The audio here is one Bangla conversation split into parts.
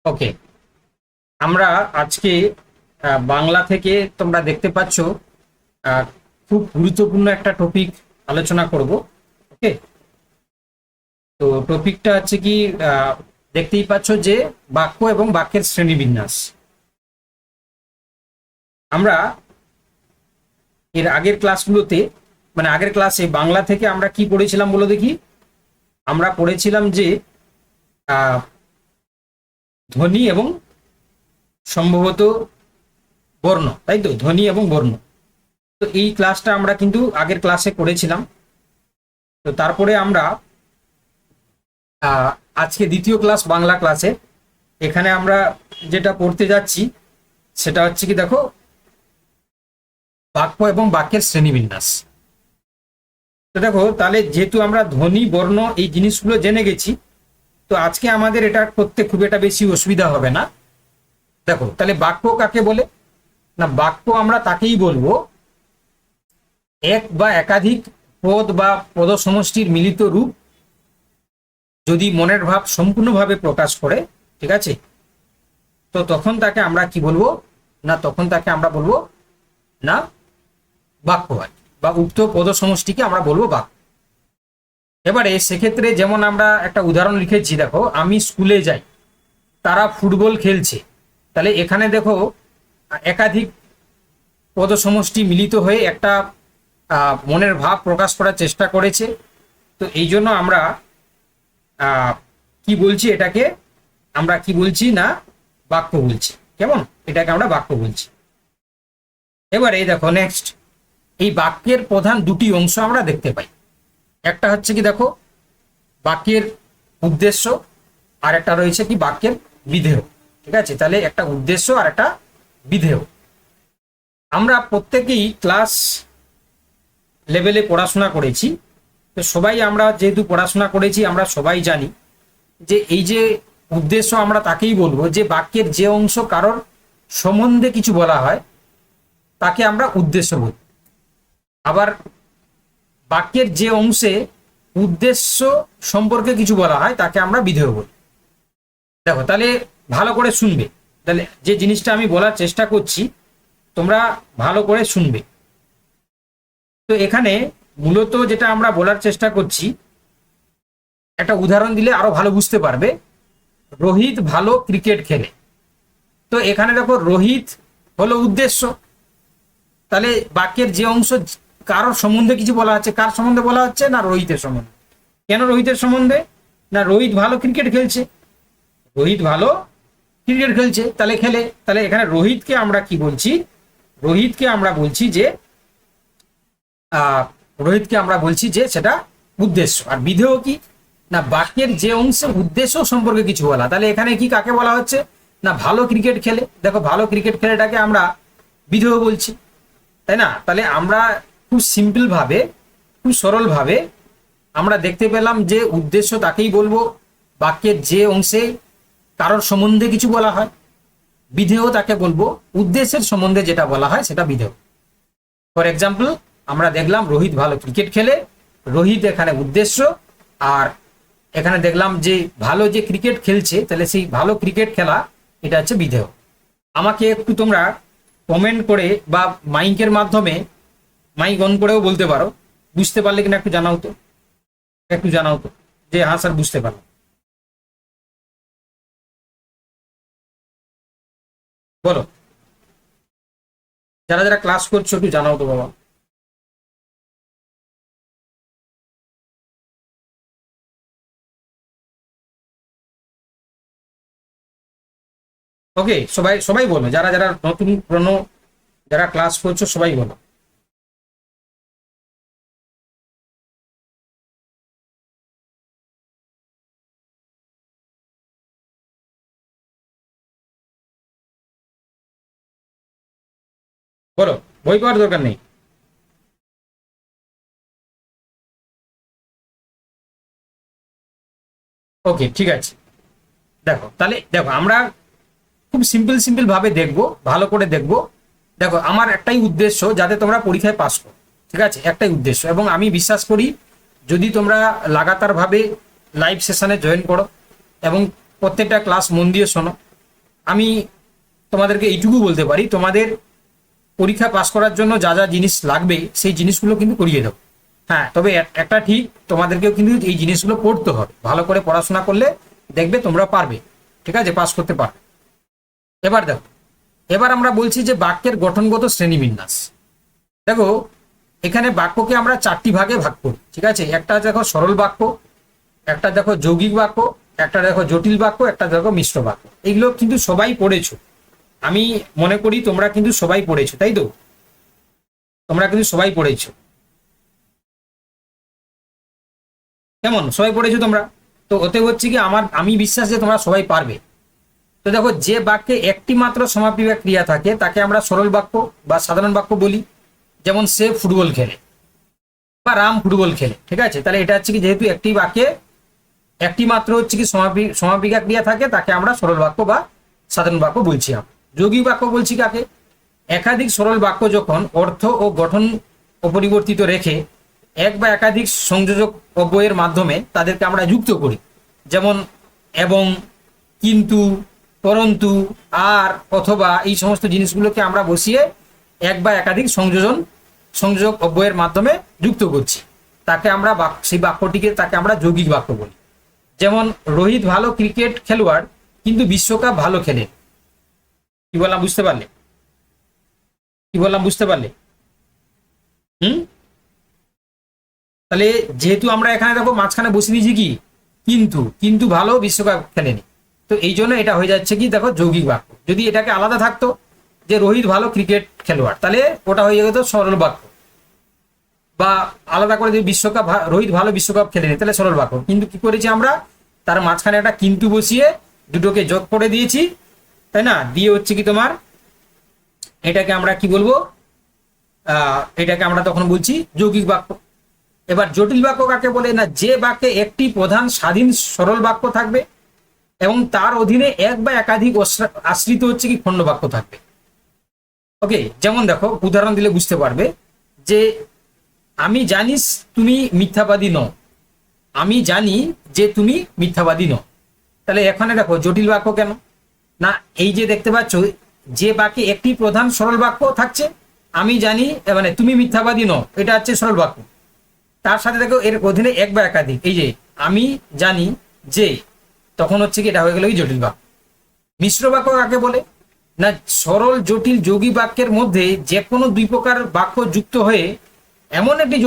ওকে, আমরা আজকে বাংলা থেকে তোমরা দেখতে পাচ্ছ আহ, খুব গুরুত্বপূর্ণ একটা টপিক আলোচনা করব। ওকে, তো টপিকটা হচ্ছে কি, দেখতেই পাচ্ছ যে বাক্য এবং বাক্যের শ্রেণীবিন্যাস। আমরা এর আগের ক্লাসগুলোতে, মানে আগের ক্লাসে বাংলা থেকে আমরা কি পড়েছিলাম বলো দেখি। আমরা পড়েছিলাম যে আহ, ধ্বনি এবং সম্ভবত বর্ণ, তাই তো, ধ্বনি এবং বর্ণ। তো এই ক্লাসটা আমরা কিন্তু আগের ক্লাসে করেছিলাম। তো তারপরে আমরা আহ, আজকে দ্বিতীয় ক্লাস, বাংলা ক্লাসে এখানে আমরা যেটা পড়তে যাচ্ছি সেটা হচ্ছে কি, দেখো, বাক্য এবং বাক্যের শ্রেণীবিন্যাস। তো দেখো, তাহলে যেহেতু আমরা ধ্বনি বর্ণ এই জিনিসগুলো জেনে গেছি, তো আজকে আমাদের এটা করতে খুব একটা বেশি অসুবিধা হবে না। দেখো, তাহলে বাক্য কাকে বলে? না, বাক্য আমরা তাকেই বলবো এক বা একাধিক পদ বা পদ সমষ্টির মিলিত রূপ যদি মনের ভাব সম্পূর্ণভাবে প্রকাশ করে, ঠিক আছে, তো তখন তাকে আমরা কি বলবো? না, তখন তাকে আমরা বলবো না বাক্য, আর কি, বা উক্ত পদ সমষ্টিকে আমরা বলবো বাক্য। এবারে সেক্ষেত্রে যেমন আমরা একটা উদাহরণ লিখেছি, দেখো, আমি স্কুলে যাই, তারা ফুটবল খেলছে। তাহলে এখানে দেখো একাধিক পদ সমষ্টি মিলিত হয়ে একটা মনের ভাব প্রকাশ করার চেষ্টা করেছে। তো এই জন্য আমরা কি বলছি, এটাকে আমরা কি বলছি? না বাক্য বলছি। কেমন? এটাকে আমরা বাক্য বলছি। এবারে দেখো নেক্সট, এই বাক্যের প্রধান দুটি অংশ আমরা দেখতে পাই। একটা হচ্ছে কি, দেখো, বাক্যের উদ্দেশ্য, আর একটা রয়েছে কি বাক্যের বিধেয়। ঠিক আছে, তাহলে একটা উদ্দেশ্য আর একটা বিধেয়। আমরা প্রত্যেকেই ক্লাস লেভেলে পড়াশোনা করেছি। তো সবাই আমরা যেহেতু পড়াশোনা করেছি, আমরা সবাই জানি যে এই যে উদ্দেশ্য, আমরা তাকেই বলবো যে বাক্যের যে অংশ কারোর সম্বন্ধে কিছু বলা হয় তাকে আমরা উদ্দেশ্য বলি। আবার বাক্যের যে অংশে উদ্দেশ্য সম্পর্কে কিছু বলা হয় তাকে আমরা বিধেয় বলি। দেখো, তাহলে ভালো করে শুনবে। তাহলে যে জিনিসটা আমি বলার চেষ্টা করছি তোমরা ভালো করে শুনবে। তো এখানে মূলত যেটা আমরা বলার চেষ্টা করছি, একটা উদাহরণ দিলে আরো ভালো বুঝতে পারবে। রোহিত ভালো ক্রিকেট খেলে। তো এখানে দেখো, রোহিত হলো উদ্দেশ্য। তাহলে বাক্যের যে অংশ কারোর সম্বন্ধে কিছু বলা হচ্ছে, কার সম্বন্ধে বলা হচ্ছে? না রোহিতের সম্বন্ধে। কেন রোহিতের সম্বন্ধে? না রোহিত ভালো ক্রিকেট খেলছে। রোহিত ভালো ক্রিকেট খেলছে, তাহলে খেলে, তাহলে এখানে রোহিতকে আমরা কি বলছি? রোহিতকে আমরা বলছি যে রোহিতকে আমরা বলছি যে সেটা উদ্দেশ্য। আর বিধেয় কি? না বাক্যের যে অংশে উদ্দেশ্য সম্পর্কে কিছু বলা। তাহলে এখানে কি কাকে বলা হচ্ছে? না ভালো ক্রিকেট খেলে। দেখো, ভালো ক্রিকেট খেলেটাকে আমরা বিধেয় বলছি, তাই না? তাহলে আমরা খুব সিম্পল ভাবে, খুব সরল ভাবে আমরা দেখতে পেলাম যে উদ্দেশ্য তাকেই বলবো বাক্যের যে অংশে কারোর সম্বন্ধে কিছু বলা হয়। বিধেয় তাকে বলবো উদ্দেশ্যের সম্বন্ধে যেটা বলা হয় সেটা বিধেয়। ফর এক্সাম্পল, আমরা দেখলাম রোহিত ভালো ক্রিকেট খেলে, রোহিত এখানে উদ্দেশ্য। আর এখানে দেখলাম যে ভালো যে ক্রিকেট খেলছে, তাহলে সেই ভালো ক্রিকেট খেলা এটা হচ্ছে বিধেয়। আমাকে একটু তোমরা কমেন্ট করে বা মাইকের মাধ্যমে, মাইক অন করেও বলতে পারো, বুঝতে পারলে কিনা একটু জানাও তো, একটু জানাও তো যে হ্যাঁ স্যার বুঝতে পারলাম। বলো, যারা যারা ক্লাস করছো একটু জানাও তো বাবা। ওকে, সবাই সবাই বলো, যারা যারা নতুন পুরনো যারা ক্লাস করছো সবাই বলো। বলো, বই পাওয়ার দরকার নেই। ওকে, ঠিক আছে। দেখো, তাহলে দেখো, আমরা খুব সিম্পল সিম্পল ভাবে দেখবো, ভালো করে দেখবো। দেখো, আমার একটাই উদ্দেশ্য যাতে তোমরা পরীক্ষায় পাস করো, ঠিক আছে, একটাই উদ্দেশ্য। এবং আমি বিশ্বাস করি যদি তোমরা লাগাতার ভাবে লাইভ সেশনে জয়েন করো এবং প্রত্যেকটা ক্লাস মন দিয়ে শোনো, আমি তোমাদেরকে এইটুকু বলতে পারি, তোমাদের পরীক্ষা পাস করার জন্য যা যা জিনিস লাগবে সেই জিনিসগুলো কিন্তু করিয়ে দেবো। হ্যাঁ, তবে একটা ঠিক, তোমাদেরকেও কিন্তু এই জিনিসগুলো পড়তে হবে, ভালো করে পড়াশোনা করলে দেখবে তোমরা পারবে, ঠিক আছে, পাস করতে পারবে। এবার দেখো, এবার আমরা বলছি যে বাক্যের গঠনগত শ্রেণীবিন্যাস। দেখো এখানে বাক্যকে আমরা 4টি ভাগে ভাগ করি, ঠিক আছে। একটা দেখো সরল বাক্য, একটা দেখো যৌগিক বাক্য, একটা দেখো জটিল বাক্য, একটা দেখো মিশ্র বাক্য। এগুলো কিন্তু সবাই পড়েছো, আমি মনে করি তোমরা কিন্তু সবাই পড়েছো, তাই তো? তোমরা কিন্তু সবাই পড়েছো, কেমন, সবাই পড়েছো তোমরা? তো ওতে হচ্ছে কি আমি বিশ্বাস যে তোমরা সবাই পারবে। তো দেখো, যে বাক্যে একটি মাত্র সমাপিকা ক্রিয়া থাকে তাকে আমরা সরল বাক্য বা সাধারণ বাক্য বলি। যেমন সে ফুটবল খেলে বা রাম ফুটবল খেলে, ঠিক আছে। তাহলে এটা হচ্ছে কি, যেহেতু একটি বাক্যে একটি মাত্র হচ্ছে কি সমাপিকা ক্রিয়া থাকে তাকে আমরা সরল বাক্য বা সাধারণ বাক্য বলছি। আমরা যৌগিক বাক্য বলছি কাকে? একাধিক সরল বাক্য যখন অর্থ ও গঠন অপরিবর্তিত রেখে এক বা একাধিক সংযোজক অব্যয়ের মাধ্যমে তাদেরকে আমরা যুক্ত করি। যেমন এবং, কিন্তু, পরন্তু, আর, অথবা, এই সমস্ত জিনিসগুলোকে আমরা বসিয়ে এক বা একাধিক সংযোজক অব্যয়ের মাধ্যমে যুক্ত করছি, তাকে আমরা সেই বাক্যটিকে তাকে আমরা যৌগিক বাক্য বলি। যেমন রোহিত ভালো ক্রিকেট খেলোয়াড় কিন্তু বিশ্বকাপ ভালো খেলে। কি বললাম বুঝতে পারলে? কি বললাম বুঝতে পারলে? তাহলে যেহেতু আমরা এখানে দেখো মাঝখানে বসে দিয়েছি কি কিন্তু ভালো বিশ্বকাপ খেলেনি, তো এই জন্য এটা হয়ে যাচ্ছে কি দেখো যৌগিক বাক্য। যদি এটাকে আলাদা থাকতো যে রোহিত ভালো ক্রিকেট খেলোয়াড়, তাহলে ওটা হয়ে যেত সরল বাক্য, বা আলাদা করে যদি রোহিত ভালো বিশ্বকাপ খেলেনি তাহলে সরল বাক্য। কিন্তু কি করেছি আমরা, তার মাঝখানে একটা কিন্তু বসিয়ে দুটোকে যোগ করে দিয়েছি, তাই না? দিয়ে হচ্ছে কি তোমার এটাকে আমরা কি বলবো, এটাকে আমরা তখন বলছি যৌগিক বাক্য। এবার জটিল বাক্য কাকে বলে? না, যে বাক্যে একটি প্রধান স্বাধীন সরল বাক্য থাকবে এবং তার অধীনে এক বা একাধিক আশ্রিত হচ্ছে কি খণ্ড বাক্য থাকবে। ওকে, যেমন দেখো উদাহরণ দিলে বুঝতে পারবে যে আমি জানিস তুমি মিথ্যাবাদী নও, আমি জানি যে তুমি মিথ্যাবাদী নও। তাহলে এখানে দেখো জটিল বাক্য কেন? না, এই যে দেখতে পাচ্ছ যে বাক্যে একটি প্রধান সরল বাক্য থাকছে, আমি জানি মানে তুমি মিথ্যাবাদী নও, এটা হচ্ছে সরল বাক্য। তার সাথে দেখো এর অধীনে এক বা একাধিক, এই যে আমি জানি যে, তখন হচ্ছে কি এটা হয়ে গেল কি জটিল বাক্য। মিশ্র বাক্য কাকে বলে? না, সরল জটিল যৌগিক বাক্যের মধ্যে যে কোনো দুই প্রকার বাক্য যুক্ত হয়ে এমন একটি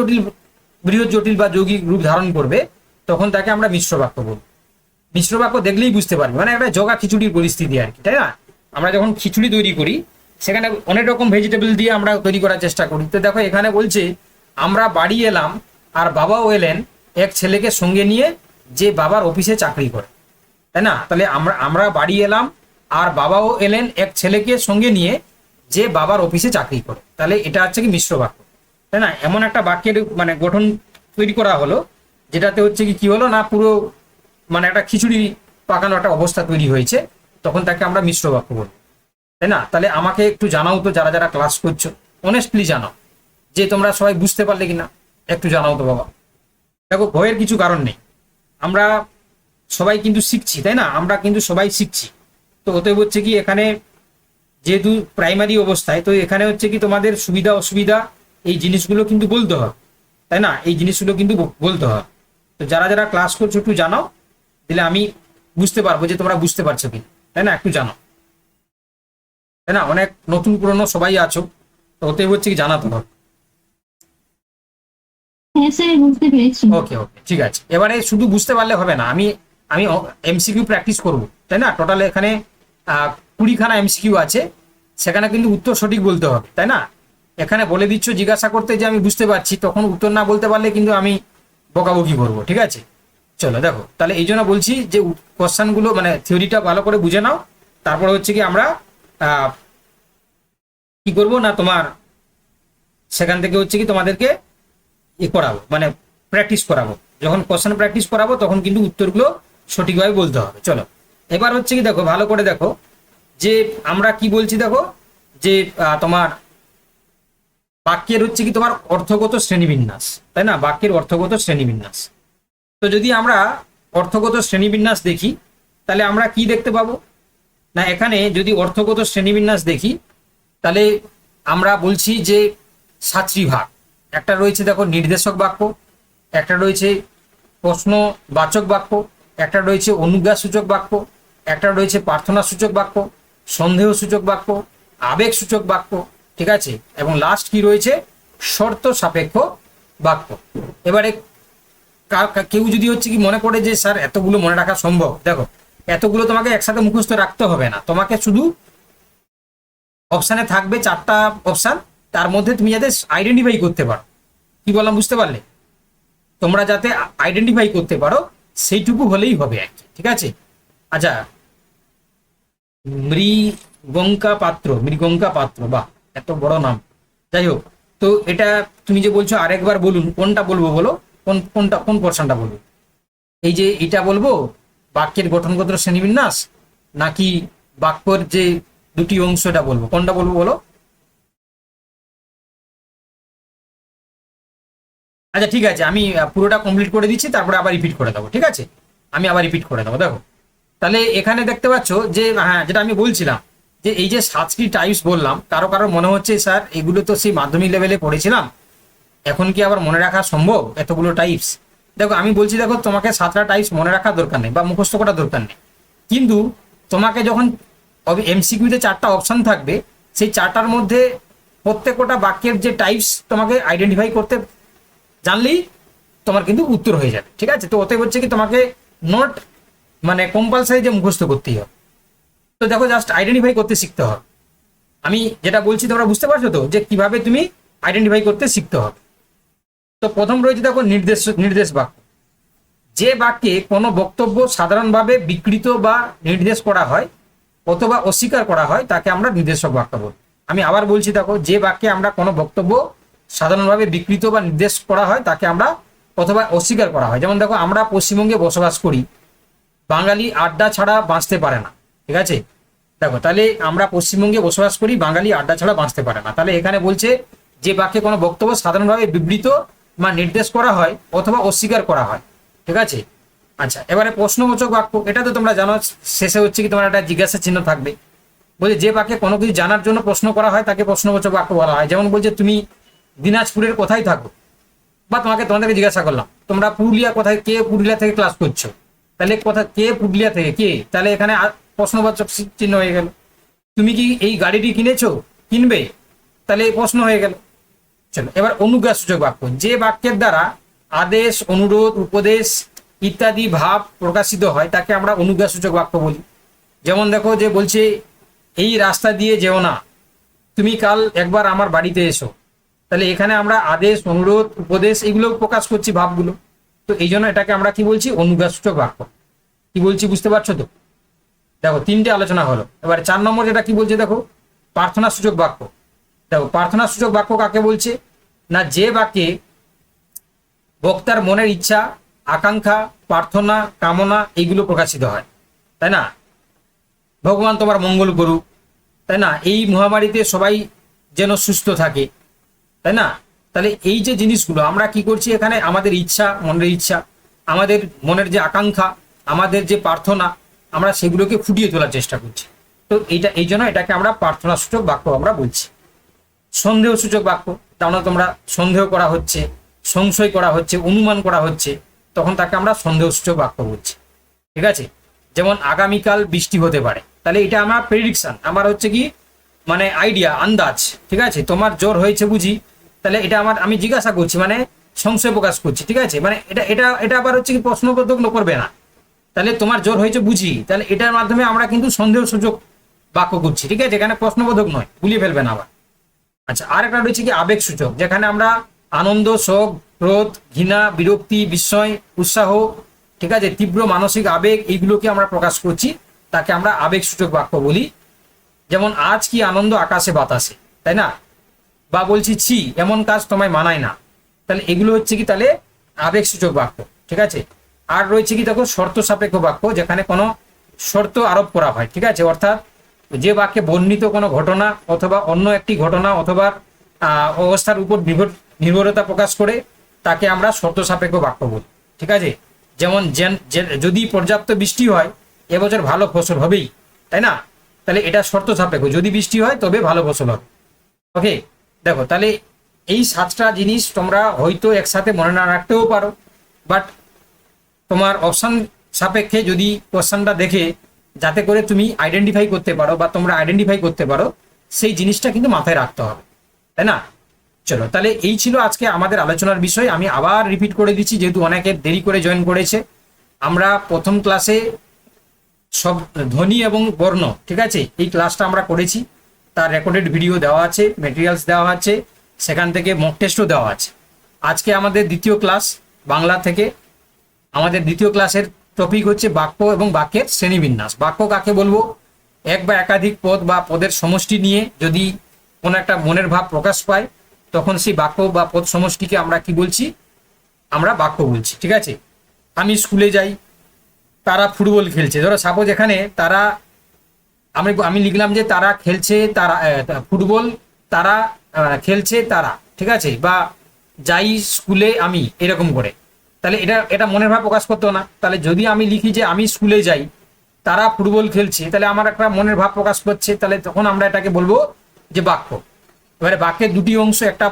বৃহৎ জটিল বা যৌগিক রূপ ধারণ করবে, তখন তাকে আমরা মিশ্র বাক্য বলবো। মিশ্র বাক্য দেখলেই বুঝতে পারবে, মানে একটা জগা খিচুড়ির পরিস্থিতি আর কি, তাই না? আমরা যখন খিচুড়ি তৈরি করি সেখানে অনেক রকম ভেজিটেবল দিয়ে আমরা তৈরি করার চেষ্টা করি। তো দেখো এখানে বলছে আমরা বাড়ি এলাম আর বাবাও এলেন এক ছেলেকে সঙ্গে নিয়ে যে বাবার অফিসে চাকরি করে, তাই না? তাহলে আমরা বাড়ি এলাম আর বাবাও এলেন এক ছেলেকে সঙ্গে নিয়ে যে বাবার অফিসে চাকরি করে, তাহলে এটা হচ্ছে কি মিশ্র বাক্য, তাই না? এমন একটা বাক্যের মানে গঠন তৈরি করা হলো যেটাতে হচ্ছে কি হলো না, পুরো মানে একটা খিচুড়ি পাকানো একটা অবস্থা তৈরি হয়েছে, তখন তাকে আমরা মিশ্র বাক্য বলবো, তাই না? তাহলে আমাকে একটু জানাও তো, যারা যারা ক্লাস করছো অনেস্টলি জানাও যে তোমরা সবাই বুঝতে পারলে কিনা, একটু জানাও তো বাবা। দেখো ভয়ের কিছু কারণ নেই, আমরা সবাই কিন্তু শিখছি, তাই না? আমরা কিন্তু সবাই শিখছি। তো ওতে হচ্ছে কি এখানে যেহেতু প্রাইমারি অবস্থায়, তো এখানে হচ্ছে কি তোমাদের সুবিধা অসুবিধা এই জিনিসগুলো কিন্তু বলতে হবে, তাই না? এই জিনিসগুলো কিন্তু বলতে হবে। তো যারা যারা ক্লাস করছো একটু জানাও, দিলে আমি বুঝতে পারবো যে তোমরা বুঝতে পারছো কি, তাই না? একটু জানাও, তাই না? অনেক নতুন পুরনো সবাই আছো, তো ওতে হচ্ছে কি জানাতে হবে। ওকে ওকে, ঠিক আছে। এবারে শুধু বুঝতে পারলে হবে না, আমি আমি এমসিকিউ প্র্যাকটিস করবো, তাই না? টোটাল এখানে 20খানা এমসিকিউ আছে, সেখানে কিন্তু উত্তর সঠিক বলতে হবে, তাই না? এখানে বলে দিচ্ছ জিজ্ঞাসা করতে যে আমি বুঝতে পারছি, তখন উত্তর না বলতে পারলে কিন্তু আমি বকাবকি করবো, ঠিক আছে? চলো দেখো, তাহলে এই জন্য বলছি যে কোশ্চেনগুলো মানে থিওরিটা ভালো করে বুঝে নাও, তারপরে হচ্ছে কি আমরা কি করবো না, তোমার সেখান থেকে হচ্ছে কি তোমাদেরকে করাবো, মানে প্র্যাকটিস করাবো। যখন কোশ্চেন প্র্যাকটিস করাবো তখন কিন্তু উত্তরগুলো সঠিকভাবে বলতে হবে। চলো এবার হচ্ছে কি দেখো, ভালো করে দেখো যে আমরা কি বলছি। দেখো যে তোমার বাক্যের হচ্ছে কি তোমার অর্থগত শ্রেণীবিন্যাস, তাই না? বাক্যের অর্থগত শ্রেণীবিন্যাস। তো যদি আমরা অর্থগত শ্রেণীবিন্যাস দেখি তাহলে আমরা কি দেখতে পাবো? না, এখানে যদি অর্থগত শ্রেণীবিন্যাস দেখি তাহলে আমরা বলছি যে 7টি ভাগ। একটা রয়েছে দেখো নির্দেশক বাক্য, একটা রয়েছে প্রশ্নবাচক বাক্য, একটা রয়েছে অনুজ্ঞাসূচক বাক্য, একটা রয়েছে প্রার্থনাসূচক বাক্য, সন্দেহসূচক বাক্য, আবেগসূচক বাক্য, ঠিক আছে, এবং লাস্ট কি রয়েছে, শর্ত সাপেক্ষ বাক্য। এবারে কেউ যদি হচ্ছে কি মনে করে যে স্যার এতগুলো মনে রাখা সম্ভব, দেখো এতগুলো তোমাকে একসাথে মুখস্থ রাখতে হবে না, তোমাকে শুধু অপশানে থাকবে 4টা অপশান, তার মধ্যে তুমি যাতে আইডেন্টিফাই করতে পারো, কি বললাম বুঝতে পারলে, তোমরা যাতে আইডেন্টিফাই করতে পারো সেইটুকু হলেই হবে আর কি, ঠিক আছে। আচ্ছা, মৃগঙ্কা পাত্র, বাহ এত বড় নাম, যাই হোক। তো এটা তুমি যে বলছো আরেকবার বলুন, কোনটা বলবো বলো, কোন পোর্শনটা বলবো? এই যে এটা বলবো বাক্যের গঠনগত শ্রেণীবিন্যাস, নাকি বাক্যর যে দুটি অংশটা বলবো, কোনটা বলবো বলো? আচ্ছা ঠিক আছে, আমি পুরোটা কমপ্লিট করে দিচ্ছি, তারপরে আবার রিপিট করে দেবো, ঠিক আছে, আমি আবার রিপিট করে দেবো। দেখো তাহলে এখানে দেখতে পাচ্ছ যে হ্যাঁ, যেটা আমি বলছিলাম যে এই যে 7টি টাইপস বললাম, কারো কারো মনে হচ্ছে স্যার এগুলো তো সেই মাধ্যমিক লেভেলে পড়েছিলাম, এখন কি আবার মনে রাখা সম্ভব এতগুলো টাইপস? দেখো আমি বলছি, দেখো তোমাকে 7টা টাইপস মনে রাখার দরকার নেই বা মুখস্থ করার দরকার নেই, কিন্তু তোমাকে যখন এমসিকিউতে 4টা অপশন থাকবে, সেই 4টার মধ্যে প্রত্যেকটা বাক্যের যে টাইপস তোমাকে আইডেন্টিফাই করতে জানলেই তোমার কিন্তু উত্তর হয়ে যাবে, ঠিক আছে। তো অতএব হচ্ছে কি তোমাকে নট মানে কম্পালসারি যে মুখস্থ করতেই হবে, তো দেখো জাস্ট আইডেন্টিফাই করতে শিখতে হবে। আমি যেটা বলছি তোমরা বুঝতে পারছো তো, যে কিভাবে তুমি আইডেন্টিফাই করতে শিখতে হবে। তো প্রথম রয়েছে দেখো নির্দেশ বাক্য। যে বাক্যে কোনো বক্তব্য সাধারণভাবে বিকৃত বা নির্দেশ করা হয় অথবা অস্বীকার করা হয় তাকে আমরা নির্দেশক বাক্য বলি। আমি আবার বলছি, দেখো যে বাক্যে আমরা কোনো বক্তব্য সাধারণভাবে বিকৃত বা নির্দেশ করা হয় তাকে আমরা অথবা অস্বীকার করা হয়, যেমন দেখো আমরা পশ্চিমবঙ্গে বসবাস করি, বাঙালি আড্ডা ছাড়া বাঁচতে পারে না, ঠিক আছে। দেখো তাহলে আমরা পশ্চিমবঙ্গে বসবাস করি, বাঙালি আড্ডা ছাড়া বাঁচতে পারে না, তাহলে এখানে বলছে যে বাক্যে কোনো বক্তব্য সাধারণভাবে বিবৃত বা নির্দেশ করা হয় অথবা অস্বীকার করা হয়, ঠিক আছে। আচ্ছা, এবারে প্রশ্নবোচক বাক্য, এটা তো তোমরা জানো, শেষে হচ্ছে কি তোমার একটা জিজ্ঞাসা চিহ্ন থাকবে। বলছে যে বাক্যে কোনো কিছু জানার জন্য প্রশ্ন করা হয় তাকে প্রশ্নবোচক বাক্য বলা হয়। যেমন বলছে তুমি দিনাজপুরের কোথায় থাকো, বা তোমাদেরকে জিজ্ঞাসা করলাম তোমরা পুরুলিয়া কোথায়, কে পুরুলিয়া থেকে ক্লাস করছো, তাহলে কথা কে পুরুলিয়া থেকে, কে, তাহলে এখানে প্রশ্নবাচক চিহ্ন হয়ে গেল। তুমি কি এই গাড়িটি কিনেছো, কিনবে, তাহলে প্রশ্ন হয়ে গেল। চলো এবার অনুজ্ঞাসূচক বাক্য, যে বাক্যের দ্বারা আদেশ, অনুরোধ, উপদেশ ইত্যাদি ভাব প্রকাশিত হয় তাকে আমরা অনুজ্ঞাসূচক বাক্য বলি। যেমন দেখো যে বলছে এই রাস্তা দিয়ে যেও না, তুমি কাল একবার আমার বাড়িতে এসো, তাহলে এখানে আমরা আদেশ, অনুরোধ, উপদেশ এগুলো প্রকাশ করছি, ভাবগুলো। তো এই জন্য এটাকে আমরা কি বলছি, অনুজ্ঞাসূচক বাক্য। কি বলছি বুঝতে পারছো তো? দেখো 3টে আলোচনা হলো। এবার 4 নম্বর যেটা কি বলছে দেখো, প্রার্থনা সূচক বাক্য। দেখো প্রার্থনা সূচক বাক্য কাকে বলছে না, যে বাক্যে বক্তার মনের ইচ্ছা, আকাঙ্ক্ষা, প্রার্থনা, কামনা এইগুলো প্রকাশিত হয়, তাই না। ভগবান তোমার মঙ্গল করুক, তাই না, এই মহামারীতে সবাই যেন সুস্থ থাকে, তাই না। তাহলে এই যে জিনিসগুলো আমরা কি করছি, এখানে আমাদের ইচ্ছা, মনের ইচ্ছা, আমাদের মনের যে আকাঙ্ক্ষা, আমাদের যে প্রার্থনা, আমরা সেগুলোকে ফুটিয়ে তোলার চেষ্টা করছি। তো এই জন্য এটাকে আমরা প্রার্থনা সূচক বাক্য আমরা বলছি। সন্দেহ সূচক বাক্য, তাহলে তোমরা সন্দেহ করা হচ্ছে, সংশয় করা হচ্ছে, অনুমান করা হচ্ছে, তখন তাকে আমরা সন্দেহ সূচক বাক্য বলছি, ঠিক আছে। যেমন আগামীকাল বৃষ্টি হতে পারে, তাহলে এটা আমার প্রেডিকশন, আমার হচ্ছে কি মানে আইডিয়া, আন্দাজ, ঠিক আছে। তোমার জ্বর হয়েছে বুঝি, তাহলে এটা আমি জিজ্ঞাসা করছি, মানে সংশয় প্রকাশ করছি, ঠিক আছে। মানে এটা এটা এটা আবার হচ্ছে কি প্রশ্নবোধক করবে না, তাহলে তোমার জ্বর হয়েছে বুঝি, তাহলে এটার মাধ্যমে আমরা কিন্তু সন্দেহ সূচক বাক্য করছি, ঠিক আছে, এখানে প্রশ্নবোধক নয়, ভুলিয়ে ফেলবে না আবার। আচ্ছা, আর একটা রয়েছে কি আবেগ সূচক, যেখানে আমরা আনন্দ, শোক, ক্রোধ, ঘৃণা, বিরক্তি, বিস্ময়, উৎসাহ, ঠিক আছে, তীব্র মানসিক আবেগ এইগুলোকে আমরা প্রকাশ করছি, তাকে আমরা আবেগ সূচক বাক্য বলি। যেমন আজ কি আনন্দ আকাশে বাতাসে, তাই না, বা বলছি ছি এমন কাজ তোমায় মানায় না, তাহলে এগুলো হচ্ছে কি তাহলে আবেগ সূচক বাক্য, ঠিক আছে। আর রয়েছে কি দেখো শর্ত সাপেক্ষ বাক্য, যেখানে কোনো শর্ত আরোপ করা হয়, ঠিক আছে, অর্থাৎ যে বাক্যে বর্ণিত কোনো ঘটনা অথবা অন্য একটি ঘটনা অথবা অবস্থার উপর নির্ভরতা প্রকাশ করে তাকে আমরা শর্ত সাপেক্ষ বাক্য বলি, ঠিক আছে। যেমন যদি পর্যাপ্ত বৃষ্টি হয় এবছর ভালো ফসল হবেই, তাই না, তাহলে এটা শর্ত সাপেক্ষ, যদি বৃষ্টি হয় তবে ভালো ফসল হবে। ওকে, দেখো তাহলে এই 7টা জিনিস তোমরা হয়তো একসাথে মনে না রাখতেও পারো, বাট তোমার অপশান সাপেক্ষে যদি কোশ্চেনটা দেখে যাতে করে তুমি আইডেন্টিফাই করতে পারো বা তোমরা আইডেন্টিফাই করতে পারো, সেই জিনিসটা কিন্তু মাথায় রাখতে হবে, তাই না? চলো, তাহলে এই ছিল আজকে আমাদের আলোচনার বিষয়। আমি আবার রিপিট করে দিচ্ছি, যেহেতু অনেকে দেরি করে জয়েন করেছে। আমরা প্রথম ক্লাসে সব ধ্বনি এবং বর্ণ, ঠিক আছে, এই ক্লাসটা আমরা করেছি, তার রেকর্ডেড ভিডিও দেওয়া আছে, মেটেরিয়ালস দেওয়া আছে, সেখান থেকে মক টেস্টও দেওয়া আছে। আজকে আমাদের দ্বিতীয় ক্লাস বাংলা থেকে। আমাদের দ্বিতীয় ক্লাসের টপিক হচ্ছে বাক্য এবং বাক্যের শ্রেণীবিন্যাস। বাক্য কাকে বলবো? এক বা একাধিক পদ বা পদের সমষ্টি নিয়ে যদি কোনো একটা মনের ভাব প্রকাশ পায়, তখন সেই বাক্য বা পদ সমষ্টিকে আমরা কি বলছি? আমরা বাক্য বলছি, ঠিক আছে। আমি স্কুলে যাই, তারা ফুটবল খেলছে, ধরো সাপোজ এখানে তারা, আমি লিখলাম যে তারা খেলছে, তারা ফুটবল, তারা খেলছে, তারা, ঠিক আছে, বা যাই স্কুলে আমি, এরকম করে। তাহলে এটা এটা মনের ভাব প্রকাশ করতো না? তাহলে যদি আমি লিখি যে আমি স্কুলে যাই, তারা ফুটবল খেলছে, তাহলে আমার একটা মনের ভাব প্রকাশ করছে, তাহলে তখন আমরা এটাকে বলবো যে বাক্য। এবারে বাক্যের দুটি অংশ, একটা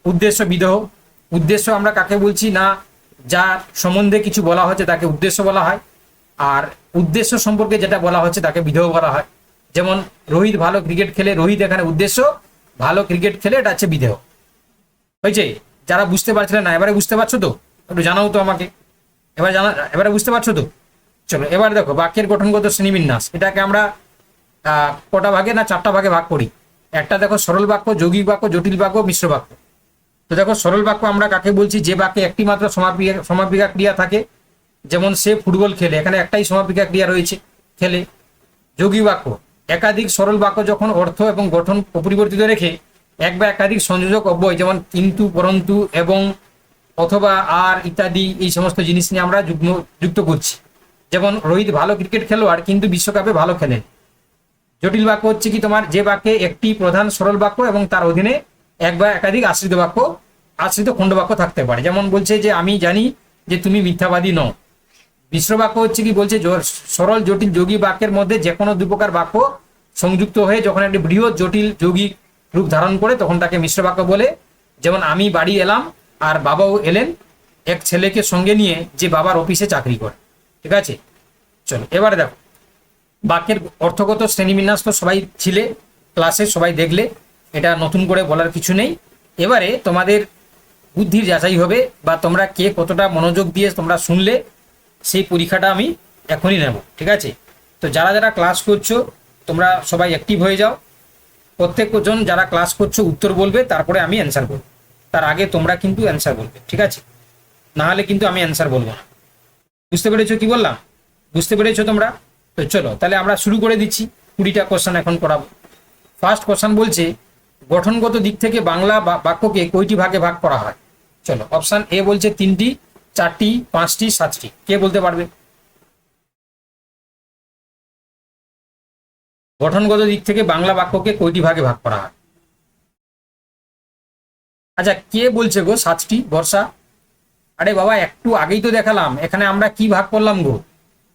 উদ্দেশ্য বিদেহ। উদ্দেশ্য আমরা কাকে বলছি না, যার সম্বন্ধে কিছু বলা হচ্ছে তাকে উদ্দেশ্য বলা হয়, আর উদ্দেশ্য সম্পর্কে যেটা বলা হচ্ছে তাকে বিদেহ বলা হয়। যেমন রোহিত ভালো ক্রিকেট খেলে, রোহিত এখানে উদ্দেশ্য, ভালো ক্রিকেট খেলে এটা হচ্ছে বিদেহ। হয়েছে? যারা বুঝতে পারছিলে না, এবারে বুঝতে পারছো তো? একটু জানাও তো আমাকে, এবারে বুঝতে পারছো তো? চলো, এবার দেখো বাক্যের গঠনগত শ্রেণীবিন্যাস। এটাকে আমরা কটা ভাগে না 4টা ভাগে ভাগ করি। একটা দেখো সরল বাক্য, যৌগিক বাক্য, জটিল বাক্য, মিশ্র বাক্য। তো দেখো সরল বাক্য আমরা কাকে বলছি? যে বাক্যে একটি মাত্র সমাপিকা ক্রিয়া থাকে, যেমন সে ফুটবল খেলে, এখানে একটাই সমাপিকা ক্রিয়া রয়েছে, খেলে। যৌগিক বাক্য একাধিক সরল বাক্য যখন অর্থ এবং গঠন অপরিবর্তিত রেখে এক বা একাধিক সংযোজক অব্যয়, যেমন কিন্তু, পরন্তু, এবং, অথবা, আর ইত্যাদি, এই সমস্ত জিনিস নিয়ে আমরা যুক্ত করছি। যেমন রোহিত ভালো ক্রিকেট খেলোয়াড় কিন্তু বিশ্বকাপে ভালো খেলেন। জটিল বাক্য হচ্ছে কি তোমার, যে বাক্যে একটি প্রধান সরল বাক্য এবং তার অধীনে এক বা একাধিক আশ্রিত বাক্য, আশ্রিত খণ্ড বাক্য থাকতে পারে। যেমন বলছে যে আমি জানি যে তুমি মিথ্যাবাদী নও। মিশ্র বাক্য হচ্ছে কি, বলছে সরল জটিল যৌগিক বাক্যের মধ্যে যে কোনো দুই প্রকার বাক্য সংযুক্ত হয়ে যখন একটি বৃহৎ জটিল যৌগিক রূপ ধারণ করে তখন তাকে মিশ্র বাক্য বলে। যেমন আমি বাড়ি এলাম আর বাবাও এলেন, এক ছেলেকে সঙ্গে নিয়ে যে বাবার অফিসে চাকরি করে, ঠিক আছে। চলো এবারে দেখো বাক্যের অর্থগত শ্রেণীবিন্যাস তো সবাই ছিলে ক্লাসে, সবাই দেখলে, এটা নতুন করে বলার কিছু নেই। এবারে তোমাদের বুদ্ধির যাচাই হবে বা তোমরা কে কতটা মনোযোগ দিয়ে তোমরা শুনলে, সেই পরীক্ষাটা আমি এখনই নেব, ঠিক আছে। তো যারা যারা ক্লাস করছো তোমরা সবাই অ্যাক্টিভ হয়ে যাও। প্রত্যেকজন যারা ক্লাস করছো উত্তর বলবে, তারপরে আমি অ্যান্সার বলবো। তার আগে তোমরা কিন্তু অ্যান্সার বলবে, ঠিক আছে, না হলে কিন্তু আমি অ্যান্সার বলবো না। বুঝতে পেরেছো কি বললাম? বুঝতে পেরেছো তোমরা? তো চলো তাহলে আমরা শুরু করে দিচ্ছি। 20টা কোশ্চেন এখন করাবো। ফার্স্ট কোশ্চেন বলছে গঠনগত দিক থেকে বাংলা বাক্যকে কয়টি ভাগে ভাগ করা হয়? চলো, অপশন এ বলছে 3টি, 4টি, 5টি, 7টি। কে বলতে পারবে? গঠনগত দিক থেকে বাংলা বাক্যকে কয়টি ভাগে ভাগ করা হয়? আচ্ছা, কে বলছে গো 7টি? বর্ষা। আরে বাবা, একটু আগেই তো দেখালাম এখানে আমরা কি ভাগ করলাম গো,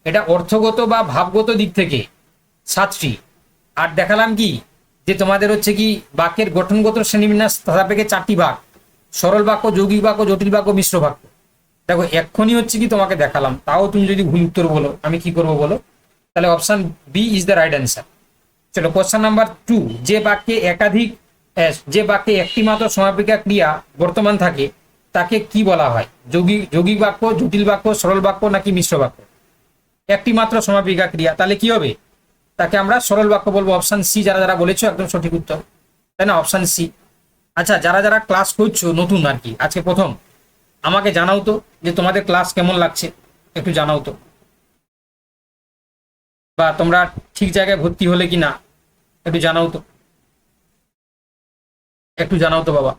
এটা অর্থগত বা ভাবগত দিক থেকে 7টি। আর দেখালাম কি যে তোমাদের হচ্ছে কি বাক্যের গঠনগত শ্রেণীবিন্যাস সাপেক্ষে 4টি ভাগ, সরল বাক্য, যৌগিক বাক্য, জটিল বাক্য, মিশ্র বাক্য। দেখো এক্ষুনি হচ্ছে কি তোমাকে দেখালাম, তাও তুমি যদি ভুল উত্তর বলো আমি কি করবো বলো? তাহলে option B is the right answer. চলো কোশ্চেন নাম্বার 2, যে বাক্যে একটি মাত্র সমাপিকা ক্রিয়া বর্তমান থাকে তাকে কি বলা হয়? যৌগিক বাক্য, জটিল বাক্য, সরল বাক্য, নাকি মিশ্র বাক্য? একটি মাত্র সমাপিকা ক্রিয়া, তাহলে কি হবে? তাকে আমরা সরল বাক্য বলবো। অপশন সি, যারা যারা বলেছো একদম সঠিক উত্তর, তাই না? Option C. আচ্ছা, যারা যারা ক্লাস করছো নতুন আর কি, আজকে প্রথম, আমাকে জানাও তো যে তোমাদের ক্লাস কেমন লাগছে, একটু জানাও তো। বা তোমরা ঠিক জায়গায় ভর্তি হলে কি না একটু জানাও তো, একটু জানাও তো বাবা।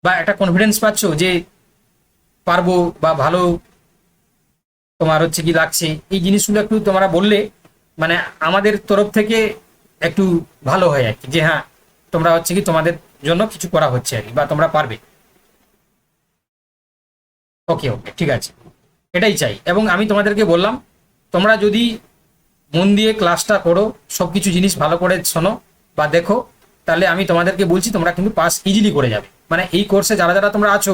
বা একটা কনফিডেন্স পাচ্ছ যে পারবো বা ভালো তোমার হচ্ছে কি লাগছে, এই জিনিসগুলো একটু তোমরা বললে মানে আমাদের তরফ থেকে একটু ভালো হয় আর কি, যে হ্যাঁ তোমরা হচ্ছে কি তোমাদের জন্য কিছু করা হচ্ছে আর কি, বা তোমরা পারবে। ওকে ওকে, ঠিক আছে, এটাই চাই। এবং আমি তোমাদেরকে বললাম তোমরা যদি মন দিয়ে ক্লাসটা করো, সবকিছু জিনিস ভালো করে শোনো বা দেখো, তাহলে আমি তোমাদেরকে বলছি তোমরা কিন্তু পাস ইজিলি করে যাবে। মানে এই কোর্সে যারা যারা তোমরা আছো,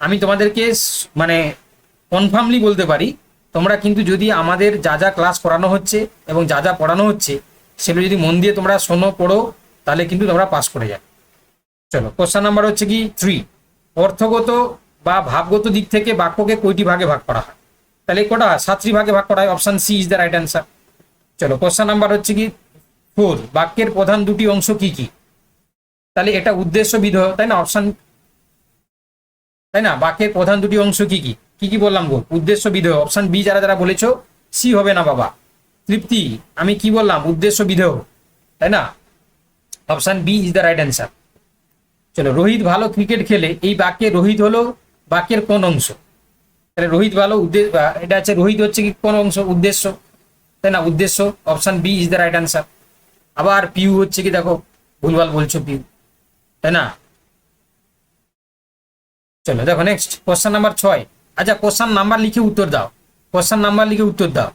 আমি তোমাদেরকে মানে কনফার্মলি বলতে পারি, তোমরা কিন্তু যদি আমাদের যা যা ক্লাস করানো হচ্ছে এবং যা যা পড়ানো হচ্ছে সেগুলো যদি মন দিয়ে তোমরা শোনো পড়ো, তাহলে কিন্তু তোমরা পাস করে যাবে। চলো, কোশ্চেন নাম্বার হচ্ছে কি 3, অর্থগত বা ভাবগত দিক থেকে বাক্যকে কয়টি ভাগে ভাগ করা হয়? তাহলে কটা? 7টি ভাগে ভাগ করা হয়। Option C is the right answer. চলো, কোশ্চেন নাম্বার হচ্ছে কি 4, বাক্যের প্রধান দুটি অংশ কি কি? তাহলে এটা উদ্দেশ্য বিধেয়, তাই না? অপশন, তাই না? বাক্যের প্রধান দুটি অংশ কি কি? কি কি বললাম গো? উদ্দেশ্য বিধেয়। অপশন বি যারা যারা বলেছো, সি হবে না বাবা। তৃপ্তি, আমি কি বললাম? উদ্দেশ্য বিধেয়, তাই না? Option B is the right answer. চলো, রোহিত ভালো ক্রিকেট খেলে, এই বাক্যে রোহিত হলো বাক্যের কোন অংশ? তাহলে রোহিত ভালো উদ্দেশ্য, এটা হচ্ছে রোহিত হচ্ছে কি কোন অংশ? উদ্দেশ্য, তাই না? উদ্দেশ্য। Option B is the right answer. আবার পিউ হচ্ছে কি, দেখো ভুলভাল বলছো পিউ, তাই না? চলো দেখো নেক্সট কোশ্চেন নাম্বার 6। আচ্ছা, কোশ্চেন নাম্বার লিখে উত্তর দাও। কোশ্চেন নাম্বার লিখে উত্তর দাও।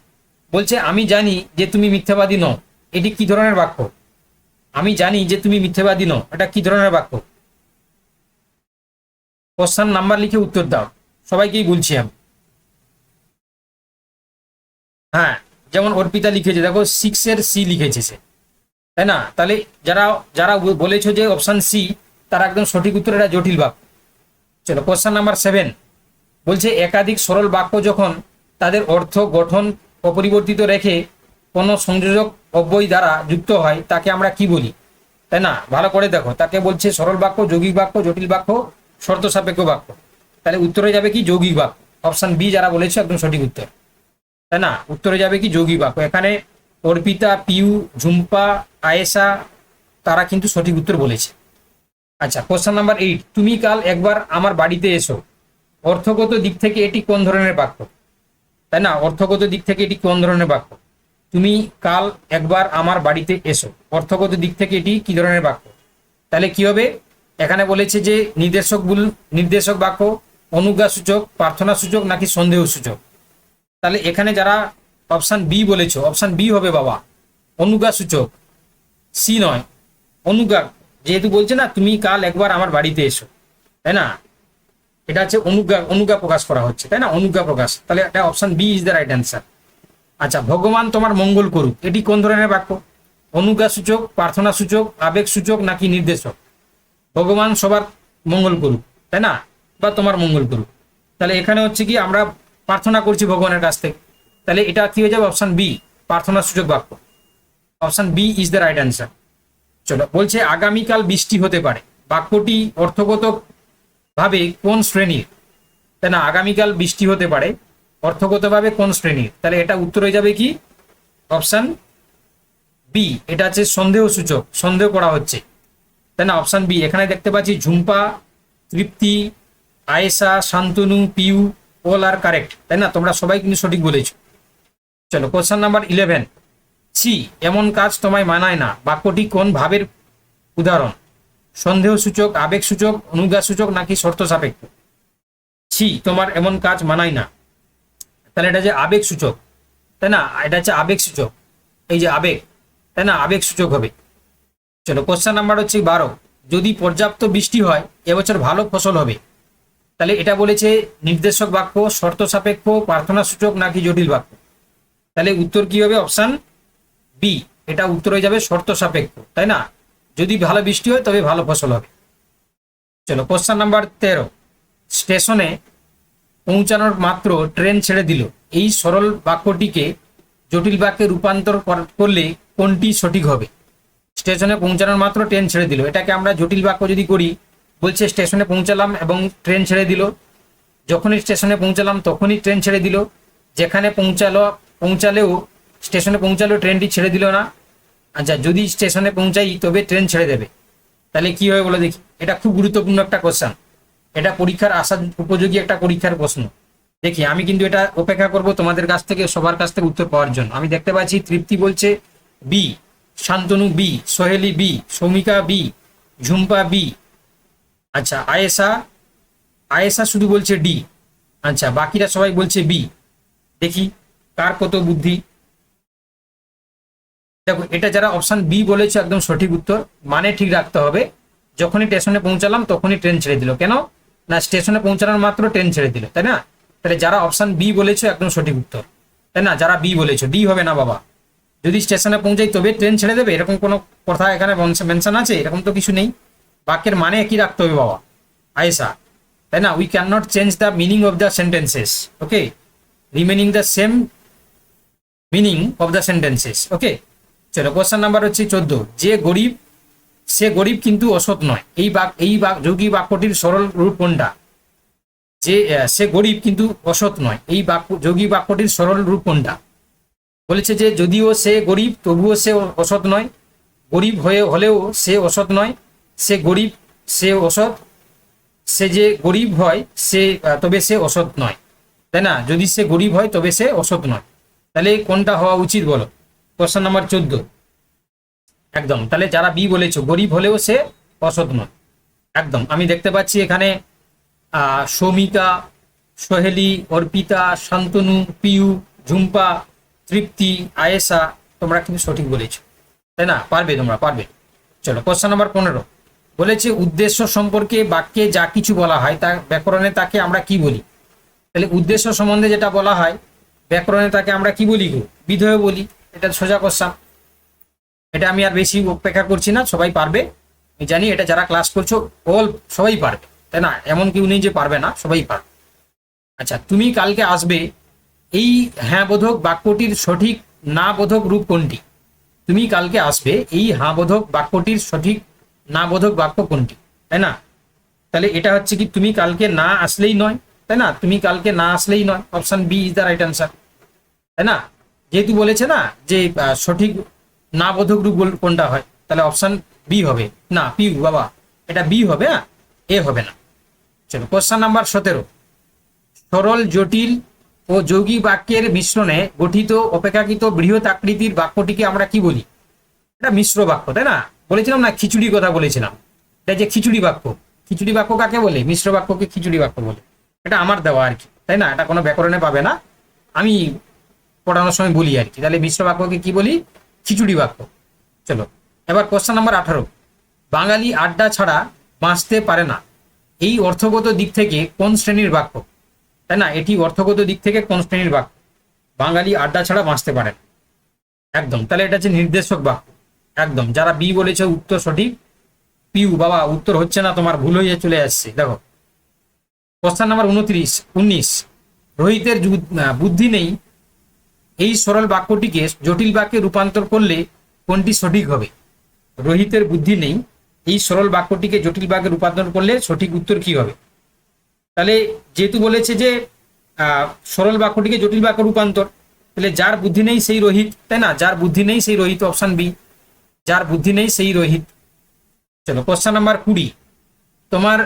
বলছে আমি জানি যে তুমি মিথ্যাবাদী নও, এটি কি ধরনের বাক্য? আমি জানি যে তুমি মিথ্যাবাদী নও, এটা কি ধরনের বাক্য? কোশ্চেন নাম্বার লিখে উত্তর দাও, সবাইকেই বলছি আমি। হ্যাঁ, যেমন অর্পিতা লিখেছে, দেখো 6 সি লিখেছে সে, তাই না? তাহলে যারা যারা বলেছো যে অপশন সি, তার একদম সঠিক উত্তর, এটা জটিল বাক্য। চলো, কোশ্চেন নাম্বার 7 বলছে একাধিক সরল বাক্য যখন তাদের অর্থ গঠন অপরিবর্তিত রেখে কোনো সংযোজক অব্যয় দ্বারা যুক্ত হয় তাকে আমরা কি বলি? তাই না? ভালো করে দেখো, তাকে বলছে সরল বাক্য, যৌগিক বাক্য, জটিল বাক্য, শর্ত সাপেক্ষ বাক্য। তাহলে উত্তরে যাবে কি? যৌগিক বাক্য। অপশন বি যারা বলেছে একদম সঠিক উত্তর, তাই না? উত্তরে যাবে কি? যৌগিক বাক্য। এখানে অর্পিতা, পিউ, ঝুম্পা, আয়েশা তারা কিন্তু সঠিক উত্তর বলেছে। আচ্ছা, কোশ্চেন নাম্বার 8, তুমি কাল একবার আমার বাড়িতে এসো, অর্থগত দিক থেকে এটি কোন ধরনের বাক্য? তাই না? অর্থগত দিক থেকে এটি কোন ধরনের বাক্য? তুমি কাল একবার আমার বাড়িতে এসো, অর্থগত দিক থেকে এটি কি ধরনের বাক্য? তাহলে কি হবে? এখানে বলেছে যে নির্দেশক বাক্য, অনুজ্ঞা সূচক, প্রার্থনা সূচক নাকি সন্দেহ সূচক? তাহলে এখানে যারা অপশন বি বলেছো, অপশন বি হবে বাবা, অনুজ্ঞা সূচক, সি নয়। অনুজ্ঞা, যেহেতু বলছে না তুমি কাল একবার আমার বাড়িতে এসো, তাই না? এটা হচ্ছে অনুজ্ঞা, অনুজ্ঞা প্রকাশ করা হচ্ছে, তাই না? অনুজ্ঞা প্রকাশ। তাহলে এটা option B is the right answer. আচ্ছা, ভগবান তোমার মঙ্গল করুক, এটি কোন ধরনের বাক্য? অনুজ্ঞা সূচক, প্রার্থনা সূচক, আবেগ সূচক নাকি নির্দেশক? ভগবান সবার মঙ্গল করুক, তাই না? বা তোমার মঙ্গল করুক। তাহলে এখানে হচ্ছে কি আমরা প্রার্থনা করছি ভগবানের কাছ থেকে, তাহলে এটা কি হয়ে যাবে? অপশন বি, প্রার্থনা সূচক বাক্য। Option B is the right answer. চলো, বলছে আগামীকাল বৃষ্টি হতে পারে, বাক্যটি অর্থগত ভাবে কোন শ্রেণীর? তাই না? আগামীকাল বৃষ্টি হতে পারে, অর্থগতভাবে কোন শ্রেণীর? তাহলে এটা উত্তর হয়ে যাবে কি? অপশন বি, এটা হচ্ছে সন্দেহ সূচক, সন্দেহ করা হচ্ছে, তাই না? Option B. এখানে দেখতে পাচ্ছি Jhumpa, Tripti, Ayesha, Shantanu, Piu all are correct, তাই না? তোমরা সবাই কিন্তু সঠিক বলেছো। চলো, কোশ্চেন নাম্বার 11, ছি এমন কাজ তোমায় মানায় না, বাক্যটি কোন ভাবের উদাহরণ? সন্দেহ সূচক, আবেগ সূচক, অনুজ্ঞা সূচক নাকি শর্ত সাপেক্ষ? ছি তোমার এমন কাজ মানায় না, তাহলে এটা যে আবেগ সূচক, তাই না? এটা হচ্ছে আবেগ সূচক, এই যে আবেগ, তাই না? আবেগ সূচক হবে। চলো, কোশ্চেন নাম্বার হচ্ছে 12, যদি পর্যাপ্ত বৃষ্টি হয় এবছর ভালো ফসল হবে, তাহলে এটা বলেছে নির্দেশক বাক্য, শর্ত সাপেক্ষ, প্রার্থনা সূচক নাকি জটিল বাক্য? তাহলে উত্তর কি হবে? অপশন বি, এটা উত্তর হয়ে যাবে শর্ত সাপেক্ষ, তাই না? যদি ভালো বৃষ্টি হয় তবে ভালো ফসল হবে। চলো, কোশ্চেন নাম্বার 13, স্টেশনে পৌঁছানোর মাত্র ট্রেন ছেড়ে দিল, এই সরল বাক্যটিকে জটিল বাক্যে রূপান্তর করলে কোনটি সঠিক হবে? স্টেশনে পৌঁছানোর মাত্র ট্রেন ছেড়ে দিল, এটাকে আমরা জটিল বাক্য যদি করি, বলছে স্টেশনে পৌঁছালাম এবং ট্রেন ছেড়ে দিল, যখনই স্টেশনে পৌঁছালাম তখনই ট্রেন ছেড়ে দিল, যেখানে পৌঁছালেও স্টেশনে পৌঁছালেও ট্রেনটি ছেড়ে দিল না। আচ্ছা, যদি স্টেশনে পৌঁছাই তবে ট্রেন ছেড়ে দেবে, তাহলে কি হবে বলে দেখি? এটা খুব গুরুত্বপূর্ণ একটা কোশ্চেন, এটা পরীক্ষার আসার উপযোগী একটা পরীক্ষার প্রশ্ন। দেখি, আমি কিন্তু এটা অপেক্ষা করব তোমাদের কাছ থেকে, সবার কাছ থেকে উত্তর পাওয়ার জন্য। আমি দেখতে পাচ্ছি তৃপ্তি বলছে B, Shantanu B, Soheli B, Soumika B, Jhumpa B. আচ্ছা, আয়েশা, আয়েশা শুধু বলছে ডি। আচ্ছা, বাকিরা সবাই বলছে বি। দেখি কার কত বুদ্ধি। দেখো এটা যারা অপশন বি বলেছে একদম সঠিক উত্তর, মানে ঠিক রাখতে হবে। যখনই স্টেশনে পৌঁছালাম তখনই ট্রেন ছেড়ে দিল, কেন না স্টেশনে পৌঁছানোর মাত্র ট্রেন ছেড়ে দিল, তাই না? তাহলে যারা অপশন বি বলেছো একদম সঠিক উত্তর, তাই না? যারা বি বলেছো, ডি হবে না বাবা। যদি স্টেশনে পৌঁছাই তবে ট্রেন ছেড়ে দেবে এরকম কোনো কথা এখানে মেনশন আছে? এরকম তো কিছু নেই। বাক্যের মানে একই রাখতে হবে বাবা, আয়েশা, তাই না? We can not change the meaning of the sentences, okay, remaining the same meaning of the sentences, okay. চলো কোশ্চেন নাম্বার হচ্ছে 14, যে গরিব সে গরিব কিন্তু অসৎ নয়, এই যৌগিক বাক্যটির সরল রূপ কোনটা? যে সে গরিব কিন্তু অসৎ নয়, এই যৌগিক বাক্যটির সরল রূপ কোনটা? বলেছে যে যদিও সে গরিব তবুও সে অসৎ নয়, গরিব হলেও সে অসৎ নয়, সে গরিব সে অসৎ, সে যে গরিব হয় সে তবে সে অসৎ নয়, তাই না? যদি সে গরিব হয় তবে সে অসৎ নয়, তাহলে কোনটা হওয়া উচিত বলো? কোশ্চেন নাম্বার 14 একদম। তাহলে যারা বি বলেছো গরিব হলেও সে অসৎ নয়, একদম। আমি দেখতে পাচ্ছি এখানে সৌমিকা, সোহেলি, অর্পিতা, শান্তনু, পিউ, ঝুম্পা, তৃপ্তি, আয়েশা, তোমরা কিন্তু সঠিক বলেছো, তাই না? পারবে, তোমরা পারবে। চলো কোশ্চেন নাম্বার 15 বলেছে উদ্দেশ্য সম্পর্কে বাক্যে যা কিছু বলা হয় তা ব্যাকরণে তাকে আমরা কি বলি? তাহলে উদ্দেশ্য সম্বন্ধে যেটা বলা হয় ব্যাকরণে তাকে আমরা কি বলি গো? বিধেয় বলি। এটা সোজা কোশ্চেন, এটা আমি আর বেশি অপেক্ষা করছি না, সবাই পারবে আমি জানি। এটা যারা ক্লাস করছো সবাই পারবে, তাই না? এমন কেউ নেই যে পারবে না, সবাই পারবে। আচ্ছা, তুমি কালকে আসবে, এই হ্যাঁ বোধক বাক্যটির সঠিক না বোধক রূপ কোনটি? তুমি কালকে আসবে, এই হ্যাঁ বোধক বাক্যটির সঠিক না বোধক বাক্য কোনটি, তাই না? তাহলে এটা হচ্ছে কি তুমি কালকে না আসলেই নয়, তাই না? তুমি কালকে না আসলেই নয়, option B is the right answer, তাই না? যেহেতু বলেছে না যে সঠিক না বোধক রূপ কোনটা হয়, তাহলে অপশন বি হবে না, পিউ বাবা, এটা বি হবে, এ হবে না। চলো কোশ্চেন নাম্বার 17 সরল জটিল ও যৌগিক বাক্যের মিশ্রণে গঠিত অপেক্ষাকৃত বৃহৎ আকৃতির বাক্যটিকে আমরা কি বলি? এটা মিশ্র বাক্য, তাই না? বলেছিলাম না খিচুড়ি কথা বলেছিলাম, এটা যে খিচুড়ি বাক্য, খিচুড়ি বাক্য কাকে বলে? মিশ্র বাক্যকে খিচুড়ি বাক্য বলে। এটা আমার দেওয়া আর কি, তাই না? এটা কোনো ব্যাকরণে পাবে না, আমি পড়ানোর সময় বলি আর কি। তাহলে মিশ্র বাক্যকে কি বলি? খিচুড়ি বাক্য। চলো এবার কোশ্চেন নাম্বার 18 বাঙালি আড্ডা ছাড়া বাঁচতে পারে না, এই অর্থগত দিক থেকে কোন শ্রেণীর বাক্য? তাই না? এটি অর্থগত দিক থেকে কোন শ্রেণীর বাক্য? বাঙালি আড্ডা ছাড়া বাঁচতে পারে না, একদম। তাহলে এটা হচ্ছে নির্দেশক বাক্য, একদম। যারা বি বলেছে উত্তর সঠিক। পিউ বাবা উত্তর হচ্ছে না, তোমার ভুল হয়ে চলে আসছে। দেখো কোশ্চেন নাম্বার 19 রোহিতের বুদ্ধি নেই, এই সরল বাক্যটিকে জটিল বাক্যে রূপান্তর করলে কোনটি সঠিক হবে? রোহিতের বুদ্ধি নেই, এই সরল বাক্যটিকে জটিল বাক্যে রূপান্তর করলে সঠিক উত্তর কি হবে? তাহলে যেহেতু বলেছে যে সরল বাক্যটিকে জটিল বাক্য রূপান্তর, তাহলে যার বুদ্ধি নেই সেই রোহিত, তাই না? যার বুদ্ধি নেই সেই রোহিত, অপশন বি, যার বুদ্ধি নেই সেই রোহিত। চলো কোশ্চেন নাম্বার 20 তোমার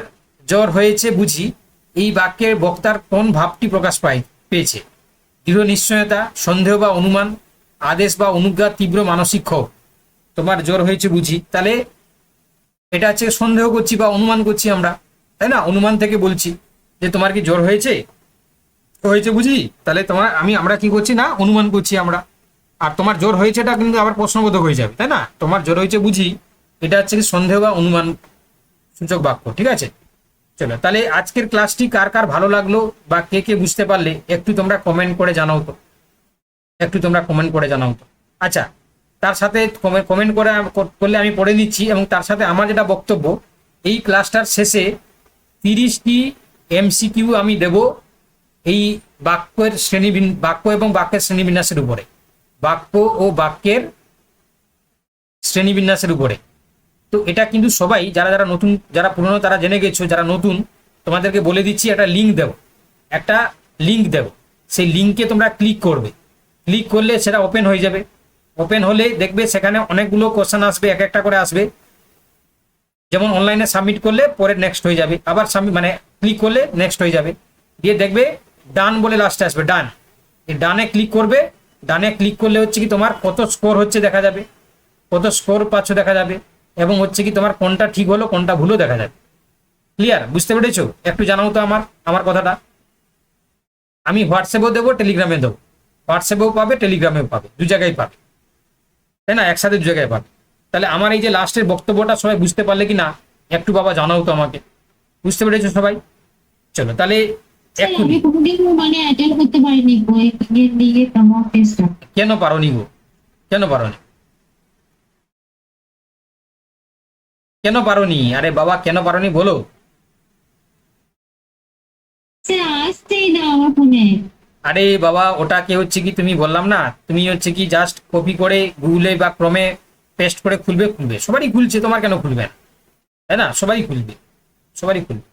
জ্বর হয়েছে বুঝি, এই বাক্যের বক্তার কোন ভাবটি প্রকাশ পেয়েছে? দৃঢ় নিশ্চয়তা, সন্দেহ বা অনুমান, আদেশ বা অনুজ্ঞা, তীব্র মানসিক ক্ষোভ। তোমার জ্বর হয়েছে বুঝি, তাহলে এটা হচ্ছে সন্দেহ করছি বা অনুমান করছি আমরা, তাই না? অনুমান থেকে বলছি যে তোমার কি জ্বর হয়েছে বুঝি, তাহলে আমরা কি করছি না, অনুমান করছি আমরা। আর তোমার জ্বর হয়েছে এটা কিন্তু আবার প্রশ্নবোধক হয়ে যাবে, তাই না? তোমার জ্বর হয়েছে বুঝি, এটা হচ্ছে কি সন্দেহ বা অনুমান সূচক বাক্য, ঠিক আছে? চলো তাহলে আজকের ক্লাসটি কার কার ভালো লাগলো বা কে কে বুঝতে পারলে একটু তোমরা কমেন্ট করে জানাও তো, আচ্ছা তার সাথে কমেন্ট করলে আমি পড়ে নিচ্ছি, এবং তার সাথে আমার যেটা বক্তব্য, এই ক্লাসটার শেষে 30টি এমসিকিউ আমি দেব এই বাক্য এবং বাক্যের শ্রেণীবিন্যাসের উপরে, বাক্য ও বাক্যের শ্রেণীবিন্যাসের উপরে। তো এটা কিন্তু সবাই যারা নতুন, যারা পুরনো তারা জেনে গেছো, যারা নতুন তোমাদেরকে বলে দিচ্ছি, একটা লিঙ্ক দেব, সেই লিঙ্কে তোমরা ক্লিক করবে, ক্লিক করলে সেটা ওপেন হয়ে যাবে। ওপেন হলে দেখবে সেখানে অনেকগুলো কোশ্চেন আসবে, এক একটা করে আসবে। যেমন অনলাইনে সাবমিট করলে পরে নেক্সট হয়ে যাবে, আবার ক্লিক করলে নেক্সট হয়ে যাবে, দিয়ে দেখবে ডান বলে লাস্টে আসবে, ডান। এই ডানে ক্লিক করবে, ডানে ক্লিক করলে হচ্ছে কি তোমার কত স্কোর হচ্ছে দেখা যাবে, কত স্কোর পাচ্ছ দেখা যাবে, এবং হচ্ছে কি তোমার কোনটা ঠিক হলো কোনটা ভুলও দেখা যাবে। ক্লিয়ার? বুঝতে পেরেছো? একটু জানাও তো আমার কথাটা। আমি হোয়াটসঅ্যাপেও দেবো, টেলিগ্রামে দেবো, হোয়াটসঅ্যাপেও পাবে, টেলিগ্রামেও পাবে, দু জায়গায় পাবে। তাই না, একসাথে দু জায়গায় পাবে। তাহলে আমার এই যে লাস্টের বক্তব্যটা সবাই বুঝতে পারলে কি না একটু বাবা জানাও তো আমাকে, বুঝতে পেরেছো সবাই? চলো তাহলে স্যার এক্ষুনি। আমি কোনোদিন মানে অ্যাটেন্ড করতে পারিনি বই নিয়ে মক টেস্টটা। কেন পারোনি গো, কেন পারোনি, কেন পারোনি? আরে বাবা কেন পারোনি বলো। স্যার আসছেই না আমার ফোনে। আরে বাবা ওটাকে হচ্ছে কি, তুমি বললাম না, তুমি হচ্ছে কি জাস্ট কপি করে গুগলে বা ক্রমে পেস্ট করে খুলবে, খুলবে, সবারই খুলছে, তোমার কেন খুলবে না? তাই না, সবাই খুলবে, সবারই খুলবে।